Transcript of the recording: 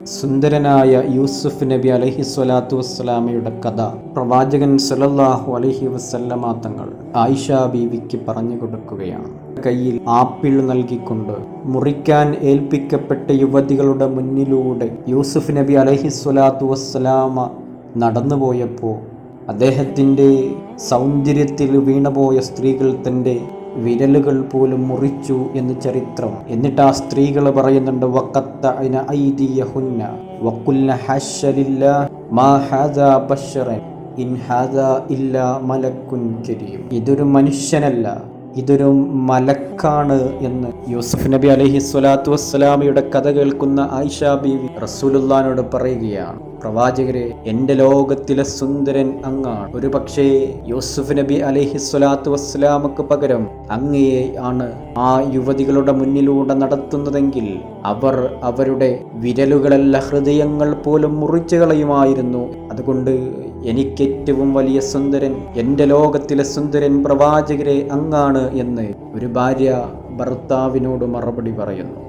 സുന്ദരനായ യൂസുഫ് നബി അലൈഹിസ്വലാത്തു വസ്സലാമയുടെ കഥ പ്രവാചകൻ സല്ലല്ലാഹു അലൈഹി വസല്ലമ തങ്ങൾ ആയിഷ ബീവിക്ക് പറഞ്ഞു കൊടുക്കുകയാണ്. കയ്യിൽ ആപ്പിൾ നൽകിക്കൊണ്ട് മുറിക്കാൻ ഏൽപ്പിക്കപ്പെട്ട യുവതികളുടെ മുന്നിലൂടെ യൂസുഫ് നബി അലൈഹിസ്വലാത്തു വസ്സലാമ നടന്നുപോയപ്പോൾ അദ്ദേഹത്തിൻ്റെ സൗന്ദര്യത്തിൽ വീണുപോയ സ്ത്രീകൾ തൻ്റെ വിരലുകൾ പോലും മുറിച്ചു എന്ന് ചരിത്രം. എന്നിട്ട് ആ സ്ത്രീകൾ പറയുന്നുണ്ട്, വഖത്തഅന ഐദിയഹുന്ന വഖുൽന ഹശ്ശ ലില്ലാഹ് മാ ഹാദാ ബശറൻ ഇൻ ഹാദാ ഇല്ലാ മലക്കുൻ കരീം. ഇതൊരു മനുഷ്യനല്ല, ഇതൊരു മലക്കാണ് എന്ന് യൂസുഫ് നബി അലൈഹിസ്വലാത്തു വസ്സലാമയുടെ കഥ കേൾക്കുന്ന ആയിഷ ബീവി റസൂലുള്ളാഹിനോട് പറയുകയാണ്, പ്രവാചകരെ, എൻ്റെ ലോകത്തിലെ സുന്ദരൻ അങ്ങാണ്. ഒരു പക്ഷേ യൂസുഫ് നബി അലൈഹിസ്വലാത്തു വസ്സലാമക്ക് പകരം അങ്ങയെ ആണ് ആ യുവതികളുടെ മുന്നിലൂടെ നടത്തുന്നതെങ്കിൽ അവർ അവരുടെ വിരലുകളല്ല ഹൃദയങ്ങൾ പോലും മുറിച്ചു കളയുമായിരുന്നു. അതുകൊണ്ട് എനിക്കേറ്റവും വലിയ സുന്ദരൻ, എൻ്റെ ലോകത്തിലെ സുന്ദരൻ പ്രവാചകരെ അങ്ങാണ് എന്ന് ഒരു ഭാര്യ ഭർത്താവിനോട് മറുപടി പറയുന്നു.